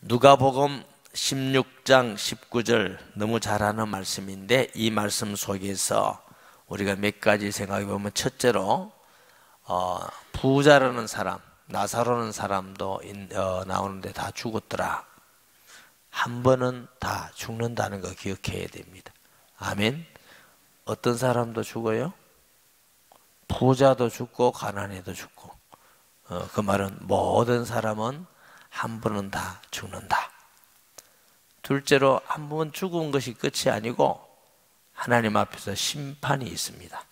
누가복음 16장 19절 너무 잘 아는 말씀인데 이 말씀 속에서 우리가 몇 가지 생각해 보면 첫째로 부자라는 사람, 나사로라는 사람도 나오는데 다 죽었더라. 한 번은 다 죽는다는 거 기억해야 됩니다. 아멘. 어떤 사람도 죽어요? 부자도 죽고 가난해도 죽고. 그 말은 모든 사람은 한 번은 다 죽는다. 둘째로 한 번 죽은 것이 끝이 아니고 하나님 앞에서 심판이 있습니다.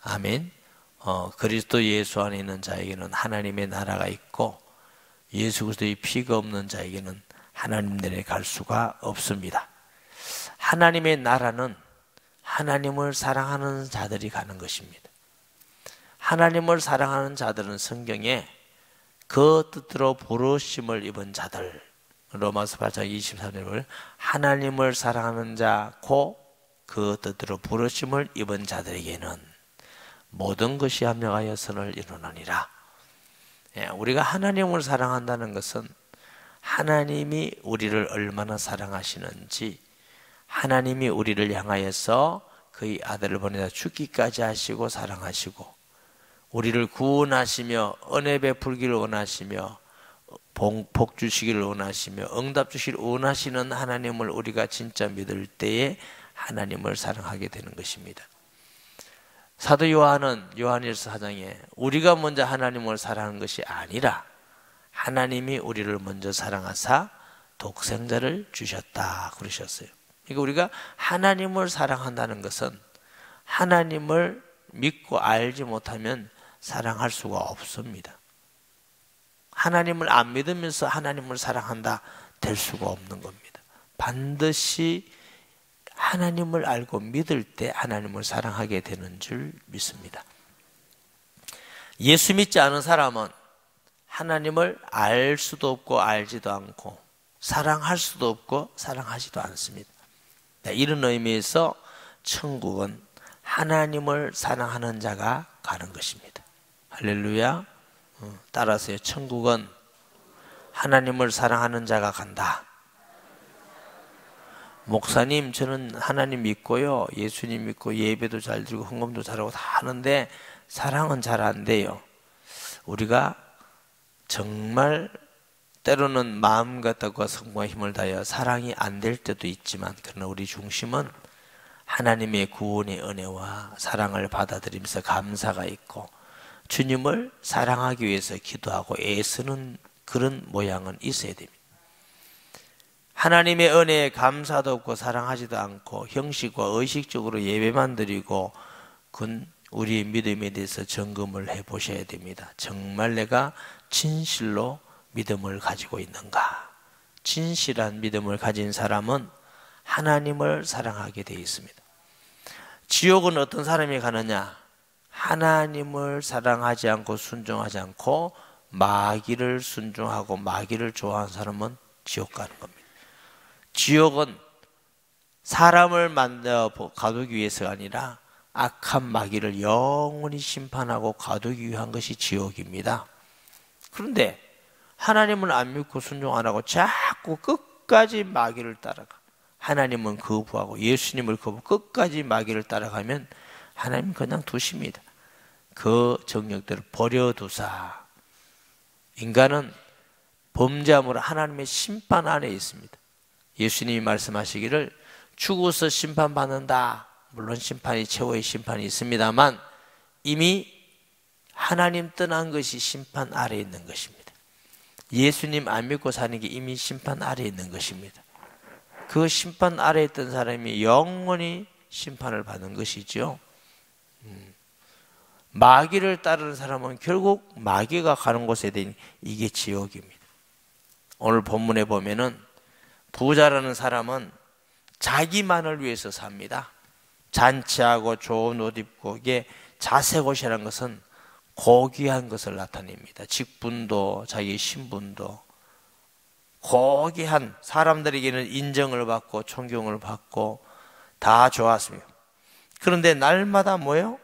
아멘. 그리스도 예수 안에 있는 자에게는 하나님의 나라가 있고 예수 그리스도의 피가 없는 자에게는 하나님 나라에 갈 수가 없습니다. 하나님의 나라는 하나님을 사랑하는 자들이 가는 것입니다. 하나님을 사랑하는 자들은 성경에 그 뜻대로 부르심을 입은 자들, 로마서 8장 23절을 하나님을 사랑하는 자, 그 뜻대로 부르심을 입은 자들에게는 모든 것이 합력하여 선을 이루느니라. 우리가 하나님을 사랑한다는 것은 하나님이 우리를 얼마나 사랑하시는지, 하나님이 우리를 향하여서 그의 아들을 보내다 죽기까지 하시고 사랑하시고 우리를 구원하시며 은혜 베풀기를 원하시며 복 주시기를 원하시며 응답 주시기를 원하시는 하나님을 우리가 진짜 믿을 때에 하나님을 사랑하게 되는 것입니다. 사도 요한은 요한일서 4장에 우리가 먼저 하나님을 사랑하는 것이 아니라 하나님이 우리를 먼저 사랑하사 독생자를 주셨다 그러셨어요. 그러니까 우리가 하나님을 사랑한다는 것은 하나님을 믿고 알지 못하면 사랑할 수가 없습니다. 하나님을 안 믿으면서 하나님을 사랑한다 될 수가 없는 겁니다. 반드시 하나님을 알고 믿을 때 하나님을 사랑하게 되는 줄 믿습니다. 예수 믿지 않은 사람은 하나님을 알 수도 없고 알지도 않고 사랑할 수도 없고 사랑하지도 않습니다. 이런 의미에서 천국은 하나님을 사랑하는 자가 가는 것입니다. 할렐루야. 따라서요. 천국은 하나님을 사랑하는 자가 간다. 목사님, 저는 하나님 믿고요, 예수님 믿고 예배도 잘 드리고 헌금도 잘하고 다 하는데 사랑은 잘 안 돼요. 우리가 정말 때로는 마음과 뜻과 성공과 힘을 다하여 사랑이 안 될 때도 있지만, 그러나 우리 중심은 하나님의 구원의 은혜와 사랑을 받아들이면서 감사가 있고 주님을 사랑하기 위해서 기도하고 애쓰는 그런 모양은 있어야 됩니다. 하나님의 은혜에 감사도 없고 사랑하지도 않고 형식과 의식적으로 예배만 드리고 그건 우리의 믿음에 대해서 점검을 해보셔야 됩니다. 정말 내가 진실로 믿음을 가지고 있는가? 진실한 믿음을 가진 사람은 하나님을 사랑하게 되어 있습니다. 지옥은 어떤 사람이 가느냐? 하나님을 사랑하지 않고 순종하지 않고 마귀를 순종하고 마귀를 좋아하는 사람은 지옥 가는 겁니다. 지옥은 사람을 만들어 가두기 위해서가 아니라 악한 마귀를 영원히 심판하고 가두기 위한 것이 지옥입니다. 그런데 하나님을 안 믿고 순종 안 하고 자꾸 끝까지 마귀를 따라가, 하나님은 거부하고 예수님을 거부하고 끝까지 마귀를 따라가면 하나님 그냥 두십니다. 그 정력들을 버려두사 인간은 범죄함으로 하나님의 심판 안에 있습니다. 예수님이 말씀하시기를 죽어서 심판받는다. 물론 심판이 최후의 심판이 있습니다만 이미 하나님 떠난 것이 심판 아래에 있는 것입니다. 예수님 안 믿고 사는 게 이미 심판 아래에 있는 것입니다. 그 심판 아래에 있던 사람이 영원히 심판을 받는 것이죠. 마귀를 따르는 사람은 결국 마귀가 가는 곳에 대한 이게 지옥입니다. 오늘 본문에 보면은 부자라는 사람은 자기만을 위해서 삽니다. 잔치하고 좋은 옷 입고, 이게 자색 옷이라는 것은 고귀한 것을 나타냅니다. 직분도 자기 신분도 고귀한, 사람들에게는 인정을 받고 존경을 받고 다 좋았습니다. 그런데 날마다 뭐예요?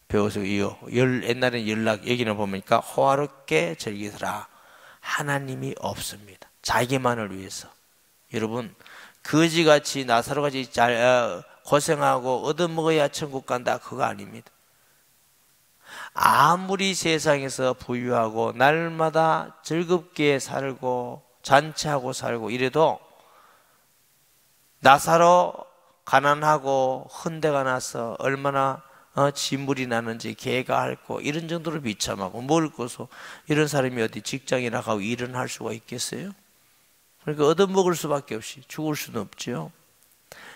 배워서 옛날에는 연락, 여기는 보니까 호화롭게 즐기더라. 하나님이 없습니다. 자기만을 위해서. 여러분, 거지같이 나사로같이 고생하고 얻어먹어야 천국 간다, 그거 아닙니다. 아무리 세상에서 부유하고 날마다 즐겁게 살고 잔치하고 살고 이래도 나사로 가난하고 헌데가 나서 얼마나 진물이 나는지 개가 앓고 이런 정도로 비참하고 먹을 것도 이런 사람이 어디 직장에 나가고 일은 할 수가 있겠어요? 그러니까 얻어먹을 수밖에 없이 죽을 수는 없죠.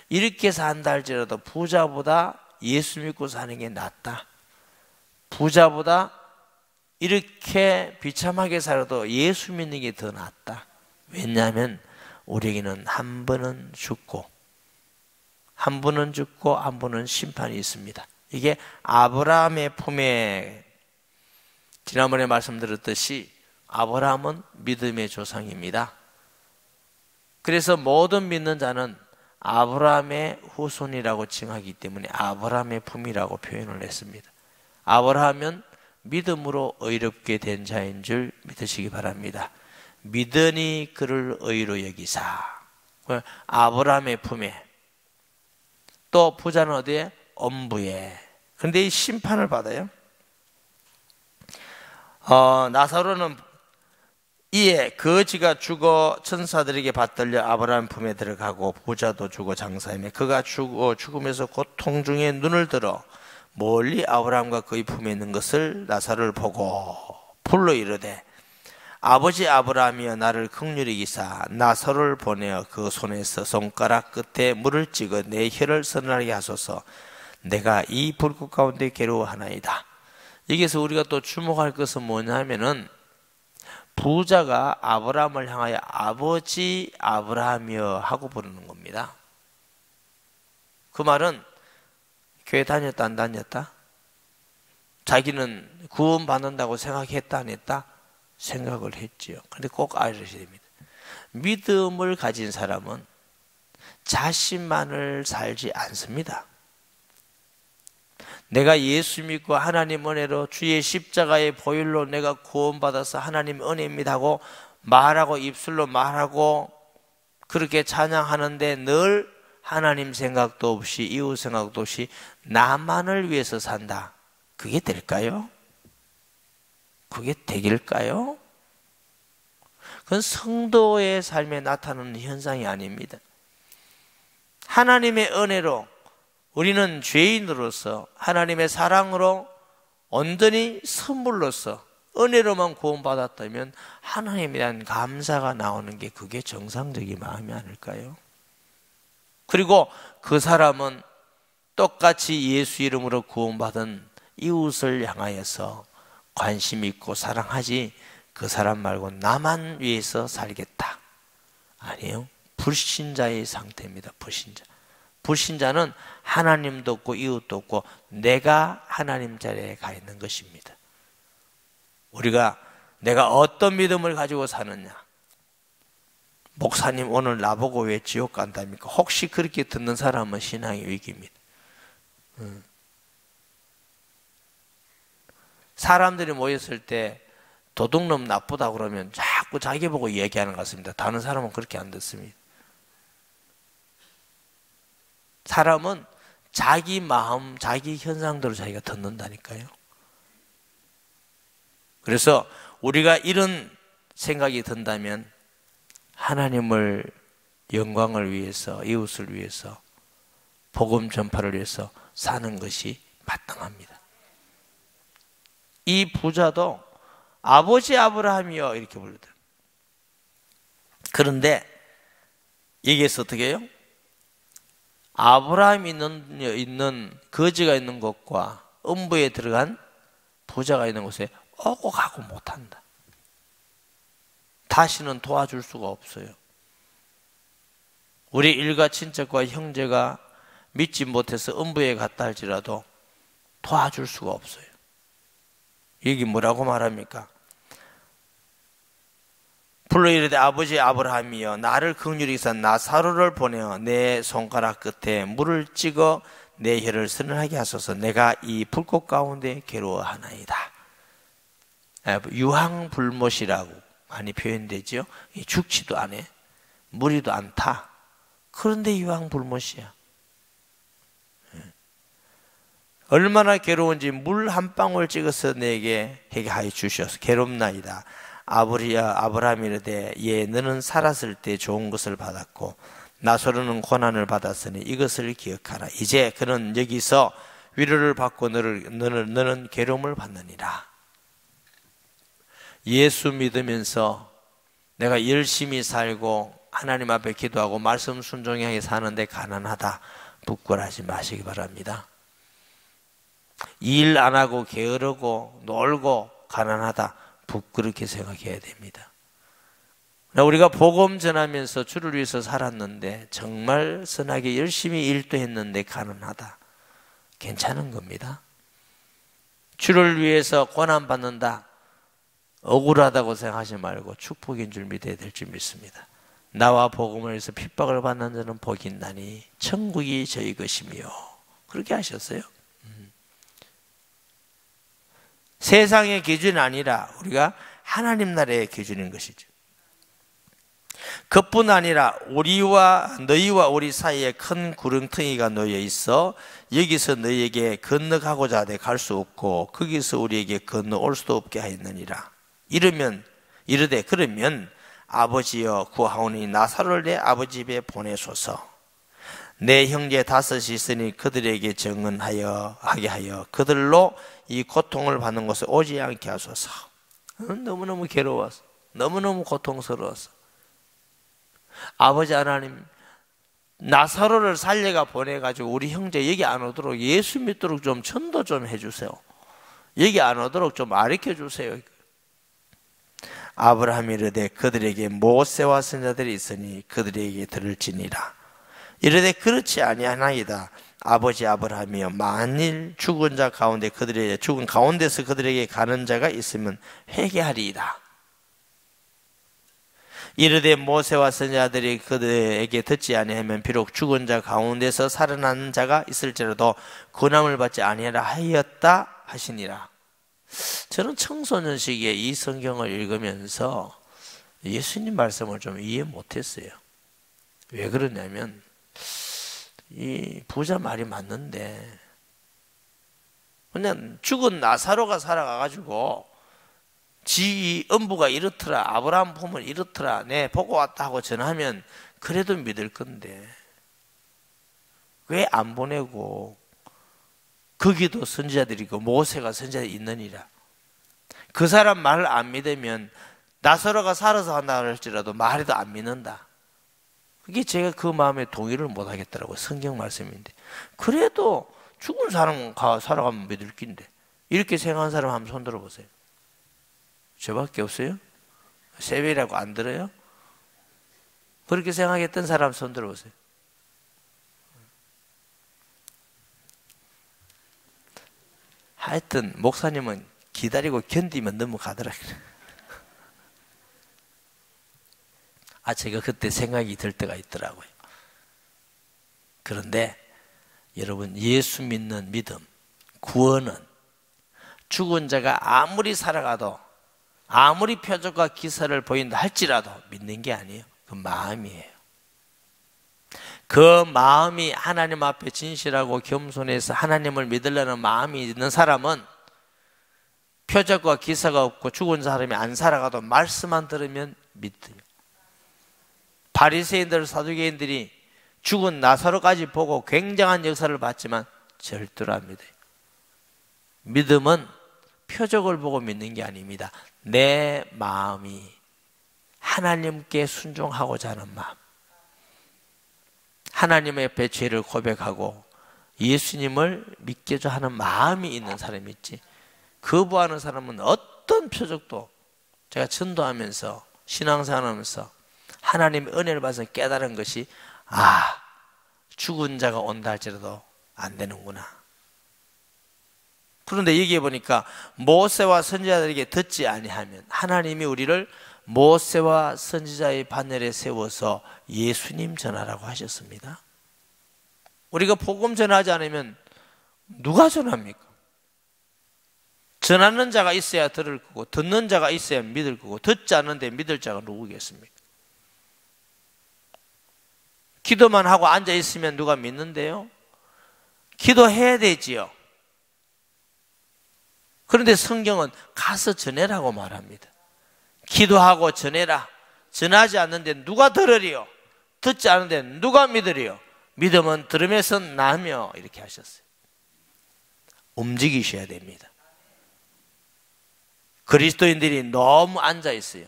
이렇게 산다 할지라도 부자보다 예수 믿고 사는 게 낫다. 부자보다 이렇게 비참하게 살아도 예수 믿는 게 더 낫다. 왜냐하면 우리에게는 한 번은 죽고 한 번은 죽고 한 번은 심판이 있습니다. 이게 아브라함의 품에, 지난번에 말씀드렸듯이 아브라함은 믿음의 조상입니다. 그래서 모든 믿는 자는 아브라함의 후손이라고 칭하기 때문에 아브라함의 품이라고 표현을 했습니다. 아브라함은 믿음으로 의롭게 된 자인 줄 믿으시기 바랍니다. 믿으니 그를 의로 여기사. 아브라함의 품에. 또 부자는 어디에? 엄부에. 그런데 이 심판을 받아요. 나사로는 이에 거지가 죽어 천사들에게 받들려 아브라함 품에 들어가고 부자도 죽어 장사하며 그가 죽으면서 고통 중에 눈을 들어 멀리 아브라함과 그의 품에 있는 것을 나사로를 보고 불러 이르되 아버지 아브라함이여 나를 긍휼히 여기사 나사로를 보내어 그 손에서 손가락 끝에 물을 찍어 내 혀를 서늘하게 하소서. 내가 이 불꽃 가운데 괴로워하나이다. 여기서 우리가 또 주목할 것은 뭐냐면은 부자가 아브라함을 향하여 아버지 아브라함이여 하고 부르는 겁니다. 그 말은 교회 다녔다 안 다녔다? 자기는 구원받는다고 생각했다 안 했다? 생각을 했지요. 그런데 꼭 알으셔야 됩니다. 믿음을 가진 사람은 자신만을 살지 않습니다. 내가 예수 믿고 하나님 은혜로 주의 십자가의 보혈로 내가 구원받아서 하나님 은혜입니다 하고 말하고 입술로 말하고 그렇게 찬양하는데 늘 하나님 생각도 없이 이웃 생각도 없이 나만을 위해서 산다. 그게 될까요? 그게 되길까요? 그건 성도의 삶에 나타나는 현상이 아닙니다. 하나님의 은혜로 우리는 죄인으로서 하나님의 사랑으로 온전히 선물로서 은혜로만 구원받았다면 하나님에 대한 감사가 나오는 게 그게 정상적인 마음이 아닐까요? 그리고 그 사람은 똑같이 예수 이름으로 구원받은 이웃을 향하여서 관심 있고 사랑하지 그 사람 말고 나만 위해서 살겠다. 아니에요. 불신자의 상태입니다. 불신자. 불신자는 하나님도 없고 이웃도 없고 내가 하나님 자리에 가 있는 것입니다. 우리가 내가 어떤 믿음을 가지고 사느냐. 목사님 오늘 나보고 왜 지옥 간답니까? 혹시 그렇게 듣는 사람은 신앙의 위기입니다. 사람들이 모였을 때 도둑놈 나쁘다 그러면 자꾸 자기 보고 얘기하는 것 같습니다. 다른 사람은 그렇게 안 듣습니다. 사람은 자기 마음, 자기 현상대로 자기가 듣는다니까요. 그래서 우리가 이런 생각이 든다면 하나님을 영광을 위해서, 이웃을 위해서, 복음 전파를 위해서 사는 것이 마땅합니다. 이 부자도 아버지 아브라함이여 이렇게 부르더라고요. 그런데 여기에서 어떻게 해요? 아브라함이 있는 거지가 있는 곳과 음부에 들어간 부자가 있는 곳에 오고 가고 못한다. 다시는 도와줄 수가 없어요. 우리 일가 친척과 형제가 믿지 못해서 음부에 갔다 할지라도 도와줄 수가 없어요. 여기 뭐라고 말합니까? 불러 이르되 아버지 아브라함이여 나를 긍휼히 여기사 나사로를 보내어 내 손가락 끝에 물을 찍어 내 혀를 서늘하게 하소서. 내가 이 불꽃 가운데 괴로워하나이다. 유황불못이라고 많이 표현되죠. 죽지도 않아. 무리도 않다. 그런데 이왕 불못이야. 얼마나 괴로운지 물 한 방울 찍어서 내게 해게 하여 주셔서 괴롭나이다. 아브라함이 이르되 예 너는 살았을 때 좋은 것을 받았고 나사로는 고난을 받았으니 이것을 기억하라. 이제 그는 여기서 위로를 받고 너는 괴로움을 받느니라. 예수 믿으면서 내가 열심히 살고 하나님 앞에 기도하고 말씀 순종하게 사는데 가난하다, 부끄러워하지 마시기 바랍니다. 일 안 하고 게으르고 놀고 가난하다, 부끄럽게 생각해야 됩니다. 우리가 복음 전하면서 주를 위해서 살았는데 정말 선하게 열심히 일도 했는데 가난하다, 괜찮은 겁니다. 주를 위해서 고난받는다, 억울하다고 생각하지 말고 축복인 줄 믿어야 될 줄 믿습니다. 나와 복음을 위해서 핍박을 받는 자는 복이 있나니 천국이 저희 것이며, 그렇게 하셨어요. 세상의 기준이 아니라 우리가 하나님 나라의 기준인 것이죠. 그뿐 아니라 너희와 우리 사이에 큰 구렁텅이가 놓여 있어 여기서 너희에게 건너가고자 하되 갈 수 없고 거기서 우리에게 건너올 수도 없게 하였느니라. 이르되 그러면 아버지여 구하오니 나사로를 내 아버지 집에 보내소서. 내 형제 5이 있으니 그들에게 하게 하여 그들로 이 고통을 받는 것을 오지 않게 하소서. 너무너무 괴로워서, 너무너무 고통스러워서 아버지 하나님, 나사로를 살려가 보내가지고 우리 형제 여기 안 오도록, 예수 믿도록 좀 전도 좀 해주세요. 여기 안 오도록 좀 가르쳐 주세요. 아브라함이 이르되 그들에게 모세와 선자들이 있으니 그들에게 들을지니라. 이르되 그렇지 아니하나이다. 아버지 아브라함이여 만일 죽은 가운데서 그들에게 가는 자가 있으면 회개하리이다. 이르되 모세와 선자들이 그들에게 듣지 아니하면 비록 죽은 자 가운데서 살아난 자가 있을지라도 고난을 받지 아니하라 하였다 하시니라. 저는 청소년 시기에 이 성경을 읽으면서 예수님 말씀을 좀 이해 못했어요. 왜 그러냐면 이 부자 말이 맞는데 그냥 죽은 나사로가 살아가가지고 지 엄부가 이렇더라, 아브라함 보면 이렇더라, 내 보고 왔다 하고 전하면 그래도 믿을 건데 왜 안 보내고 거기도 선지자들이고 모세가 선지자들이 있느니라. 그 사람 말을 안 믿으면 나사로가 살아서 한다 할지라도 말해도 안 믿는다. 그게 제가 그 마음에 동의를 못 하겠더라고요. 성경 말씀인데. 그래도 죽은 사람 살아가면 믿을 낀데 이렇게 생각하는 사람 한번 손 들어보세요. 저밖에 없어요? 세배라고 안 들어요? 그렇게 생각했던 사람 손 들어보세요. 하여튼 목사님은 기다리고 견디면 넘어가더라. 제가 그때 생각이 들 때가 있더라고요. 그런데 여러분, 예수 믿는 믿음, 구원은 죽은 자가 아무리 살아가도 아무리 표적과 기사를 보인다 할지라도 믿는 게 아니에요. 그 마음이에요. 그 마음이 하나님 앞에 진실하고 겸손해서 하나님을 믿으려는 마음이 있는 사람은 표적과 기사가 없고 죽은 사람이 안 살아가도 말씀만 들으면 믿어요. 바리새인들, 사두개인들이 죽은 나사로까지 보고 굉장한 역사를 봤지만 절대로 안 믿어요. 믿음은 표적을 보고 믿는 게 아닙니다. 내 마음이 하나님께 순종하고자 하는 마음, 하나님 앞에 죄를 고백하고 예수님을 믿고자 하는 마음이 있는 사람이 있지, 거부하는 사람은 어떤 표적도, 제가 전도하면서 신앙생활하면서 하나님의 은혜를 받아서 깨달은 것이 죽은 자가 온다 할지라도 안 되는구나. 그런데 여기에 보니까 모세와 선지자들에게 듣지 아니하면, 하나님이 우리를 모세와 선지자의 반열에 세워서 예수님 전하라고 하셨습니다. 우리가 복음 전하지 않으면 누가 전합니까? 전하는 자가 있어야 들을 거고 듣는 자가 있어야 믿을 거고 듣지 않는데 믿을 자가 누구겠습니까? 기도만 하고 앉아 있으면 누가 믿는데요? 기도해야 되지요. 그런데 성경은 가서 전해라고 말합니다. 기도하고 전해라. 전하지 않는데 누가 들으리요? 듣지 않는데 누가 믿으리요? 믿음은 들음에서 나며 이렇게 하셨어요. 움직이셔야 됩니다. 그리스도인들이 너무 앉아 있어요.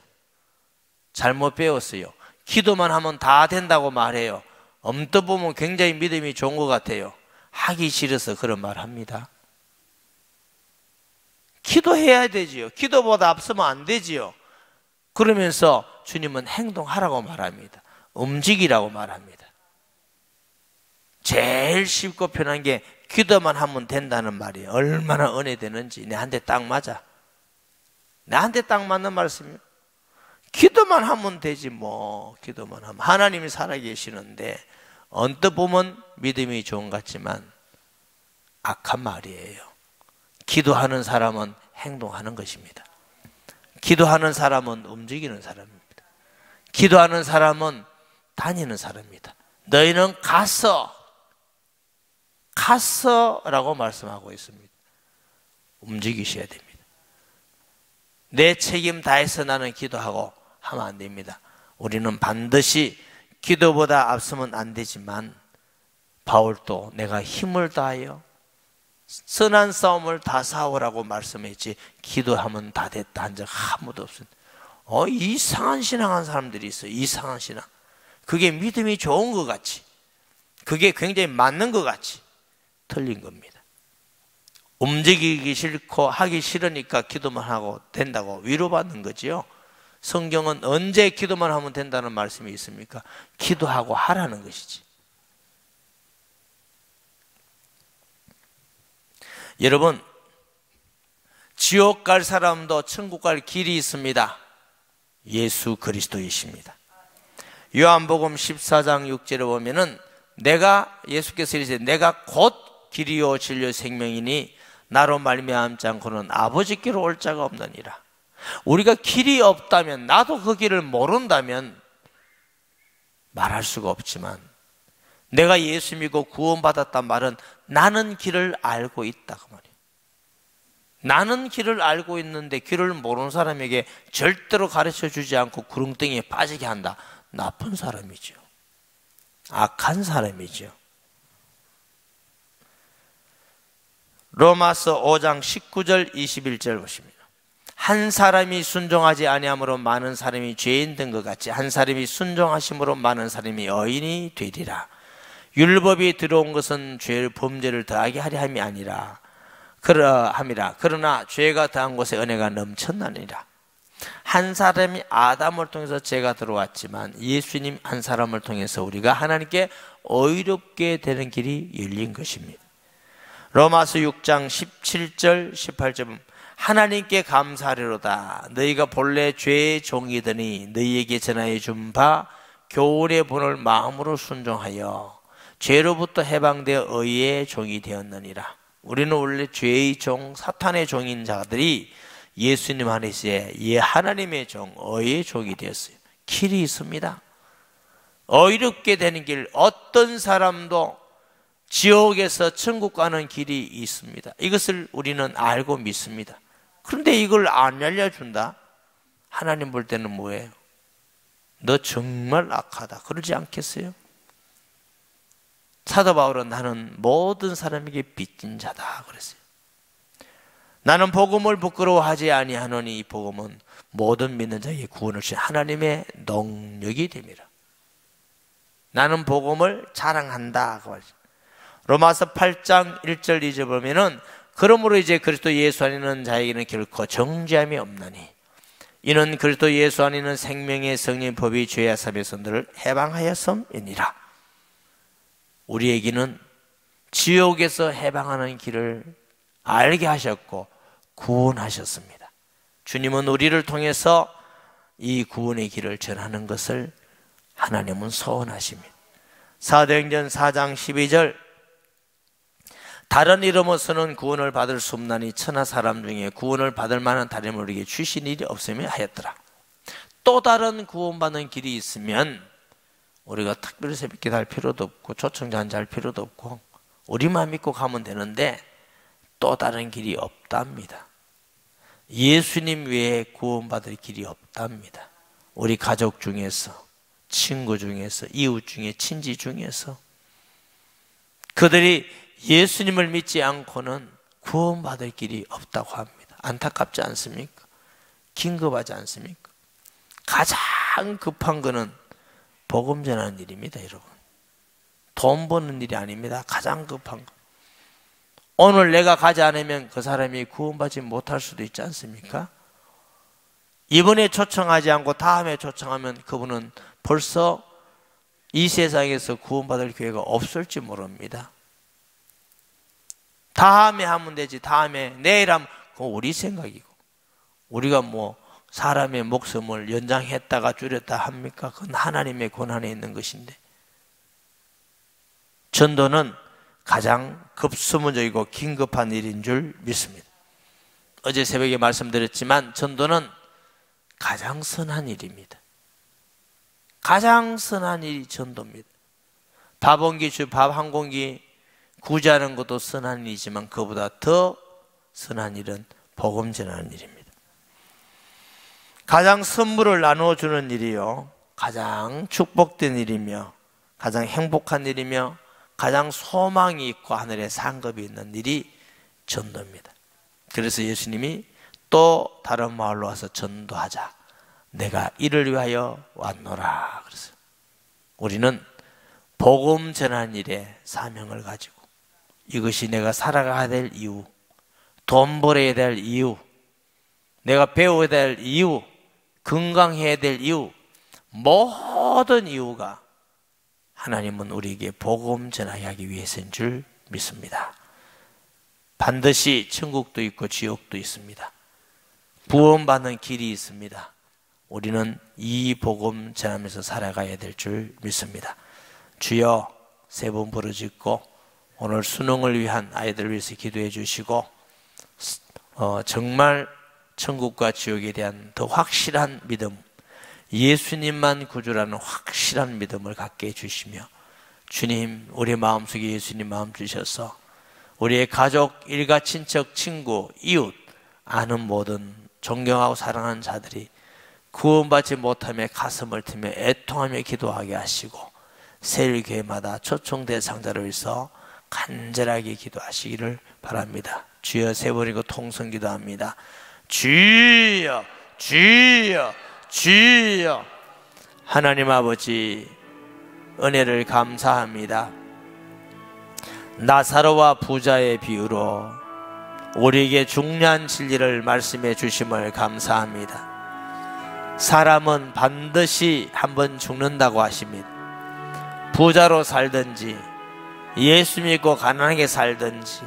잘못 배웠어요. 기도만 하면 다 된다고 말해요. 엄뜻 보면 굉장히 믿음이 좋은 것 같아요. 하기 싫어서 그런 말 합니다. 기도해야 되지요. 기도보다 앞서면 안 되지요. 그러면서 주님은 행동하라고 말합니다. 움직이라고 말합니다. 제일 쉽고 편한 게 기도만 하면 된다는 말이에요. 얼마나 은혜되는지. 내한테 딱 맞아. 나한테 딱 맞는 말씀이에요. 기도만 하면 되지 뭐. 기도만 하면. 하나님이 살아계시는데 언뜻 보면 믿음이 좋은 것 같지만 악한 말이에요. 기도하는 사람은 행동하는 것입니다. 기도하는 사람은 움직이는 사람입니다. 기도하는 사람은 다니는 사람입니다. 너희는 가서라고 말씀하고 있습니다. 움직이셔야 됩니다. 내 책임 다해서 나는 기도하고 하면 안 됩니다. 우리는 반드시 기도보다 앞서면 안 되지만 바울도 내가 힘을 다하여 선한 싸움을 다 싸우라고 말씀했지 기도하면 다 됐다 한 적 아무도 없습니다. 이상한 신앙한 사람들이 있어요. 이상한 신앙. 그게 믿음이 좋은 것 같이, 그게 굉장히 맞는 것 같이 틀린 겁니다. 움직이기 싫고 하기 싫으니까 기도만 하고 된다고 위로받는 거지요. 성경은 언제 기도만 하면 된다는 말씀이 있습니까? 기도하고 하라는 것이지. 여러분, 지옥 갈 사람도 천국 갈 길이 있습니다. 예수 그리스도이십니다. 요한복음 14장 6절에 보면은 예수께서 이르시되 내가 곧 길이요 진리요 생명이니 나로 말미암지 않고는 아버지께로 올 자가 없느니라. 우리가 길이 없다면, 나도 그 길을 모른다면 말할 수가 없지만, 내가 예수 믿고 구원받았단 말은 나는 길을 알고 있다 그 말이에요. 나는 길을 알고 있는데 길을 모르는 사람에게 절대로 가르쳐 주지 않고 구렁텅이에 빠지게 한다. 나쁜 사람이죠. 악한 사람이죠. 로마서 5장 19절 21절 보십니다. 한 사람이 순종하지 아니함으로 많은 사람이 죄인 된 것 같이 한 사람이 순종하심으로 많은 사람이 의인이 되리라. 율법이 들어온 것은 죄를 범죄를 더하게 하려 함이 아니라 그러함이라. 그러나 죄가 더한 곳에 은혜가 넘쳤나니라. 한 사람이 아담을 통해서 죄가 들어왔지만 예수님 한 사람을 통해서 우리가 하나님께 의롭게 되는 길이 열린 것입니다. 로마서 6장 17절 18절 하나님께 감사하리로다. 너희가 본래 죄의 종이더니 너희에게 전하여 준 바 교훈의 본을 마음으로 순종하여 죄로부터 해방되어 의의 종이 되었느니라. 우리는 원래 죄의 종, 사탄의 종인 자들이 예수님 안에서 하나님의 종, 의의 종이 되었어요. 길이 있습니다. 의롭게 되는 길, 어떤 사람도 지옥에서 천국 가는 길이 있습니다. 이것을 우리는 알고 믿습니다. 그런데 이걸 안 알려준다? 하나님 볼 때는 뭐예요? 너 정말 악하다 그러지 않겠어요? 사도 바울은 나는 모든 사람에게 빚진 자다 그랬어요. 나는 복음을 부끄러워하지 아니하노니 이 복음은 모든 믿는 자에게 구원을 주신 하나님의 능력이 됩니다. 나는 복음을 자랑한다. 로마서 8장 1절 2절 보면은 그러므로 이제 그리스도 예수 안에 있는 자에게는 결코 정죄함이 없나니 이는 그리스도 예수 안에 있는 생명의 성령 법이 죄와 사함에서 너를 해방하였음이니라. 우리에게는 지옥에서 해방하는 길을 알게 하셨고 구원하셨습니다. 주님은 우리를 통해서 이 구원의 길을 전하는 것을 하나님은 소원하십니다. 사도행전 4장 12절 다른 이름으로서는 구원을 받을 수 없나니 천하 사람 중에 구원을 받을 만한 다른 이름을 우리에게 주신 일이 없으며 하였더라. 또 다른 구원받는 길이 있으면 우리가 특별히 새벽기도 할 필요도 없고 초청잔치 할 필요도 없고 우리만 믿고 가면 되는데 또 다른 길이 없답니다. 예수님 외에 구원받을 길이 없답니다. 우리 가족 중에서, 친구 중에서, 이웃 중에, 친지 중에서 그들이 예수님을 믿지 않고는 구원받을 길이 없다고 합니다. 안타깝지 않습니까? 긴급하지 않습니까? 가장 급한 것은 복음 전하는 일입니다, 여러분. 돈 버는 일이 아닙니다. 가장 급한 것. 오늘 내가 가지 않으면 그 사람이 구원받지 못할 수도 있지 않습니까? 이번에 초청하지 않고 다음에 초청하면 그분은 벌써 이 세상에서 구원받을 기회가 없을지 모릅니다. 다음에 하면 되지, 다음에, 내일 하면, 그건 우리 생각이고, 우리가 뭐 사람의 목숨을 연장했다가 줄였다 합니까? 그건 하나님의 권한에 있는 것인데, 전도는 가장 급수무적이고 긴급한 일인 줄 믿습니다. 어제 새벽에 말씀드렸지만 전도는 가장 선한 일입니다. 가장 선한 일이 전도입니다. 밥 한 공기 구제하는 것도 선한 일이지만 그보다 더 선한 일은 복음 전하는 일입니다. 가장 선물을 나누어주는 일이요, 가장 축복된 일이며 가장 행복한 일이며 가장 소망이 있고 하늘에 상급이 있는 일이 전도입니다. 그래서 예수님이 또 다른 마을로 와서 전도하자, 내가 이를 위하여 왔노라 그랬어요. 우리는 복음 전하는 일에 사명을 가지고 이것이 내가 살아가야 될 이유, 돈 벌어야 될 이유, 내가 배워야 될 이유, 건강해야 될 이유, 모든 이유가 하나님은 우리에게 복음 전하기 위해서인 줄 믿습니다. 반드시 천국도 있고 지옥도 있습니다. 구원받는 길이 있습니다. 우리는 이 복음 전하면서 살아가야 될 줄 믿습니다. 주여, 세 번 부르짖고 오늘 수능을 위한 아이들을 위해서 기도해 주시고 정말 천국과 지옥에 대한 더 확실한 믿음, 예수님만 구주라는 확실한 믿음을 갖게 해주시며, 주님, 우리 마음속에 예수님 마음 주셔서 우리의 가족, 일가, 친척, 친구, 이웃, 아는 모든 존경하고 사랑하는 자들이 구원받지 못함에 가슴을 트며 애통하며 기도하게 하시고 세일교회마다 초청 대상자를 위해서 간절하게 기도하시기를 바랍니다. 주여, 세 번이고 통성 기도합니다. 주여, 주여, 주여. 하나님 아버지, 은혜를 감사합니다. 나사로와 부자의 비유로 우리에게 중요한 진리를 말씀해 주심을 감사합니다. 사람은 반드시 한번 죽는다고 하십니다. 부자로 살든지 예수 믿고 가난하게 살든지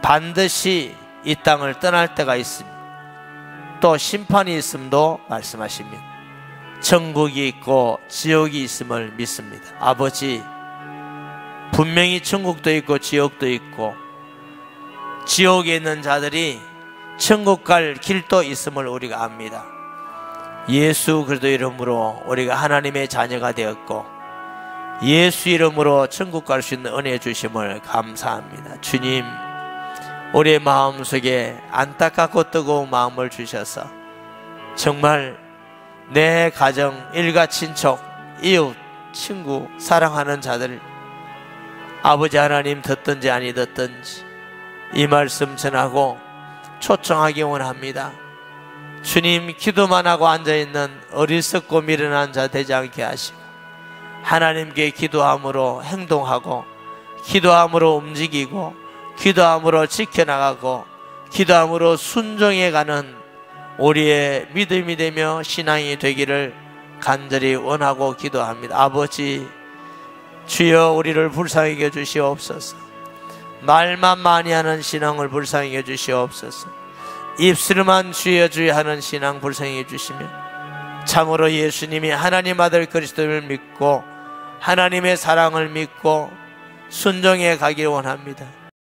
반드시 이 땅을 떠날 때가 있습니다. 또 심판이 있음도 말씀하십니다. 천국이 있고 지옥이 있음을 믿습니다. 아버지, 분명히 천국도 있고 지옥도 있고 지옥에 있는 자들이 천국 갈 길도 있음을 우리가 압니다. 예수 그리스도 이름으로 우리가 하나님의 자녀가 되었고 예수 이름으로 천국 갈 수 있는 은혜 주심을 감사합니다. 주님, 우리의 마음속에 안타깝고 뜨거운 마음을 주셔서 정말 내 가정, 일가, 친척, 이웃, 친구, 사랑하는 자들 아버지 하나님 듣든지 아니 듣든지 이 말씀 전하고 초청하기 원합니다. 주님, 기도만 하고 앉아있는 어리석고 미련한 자 되지 않게 하시고 하나님께 기도함으로 행동하고 기도함으로 움직이고 기도함으로 지켜나가고 기도함으로 순종해가는 우리의 믿음이 되며 신앙이 되기를 간절히 원하고 기도합니다. 아버지, 주여 우리를 불쌍히 여주시옵소서. 말만 많이 하는 신앙을 불쌍히 여주시옵소서. 입술만 주여 주여 하는 신앙 불쌍히 해주시며 참으로 예수님이 하나님 아들 그리스도를 믿고 하나님의 사랑을 믿고 순종해 가기를 원합니다.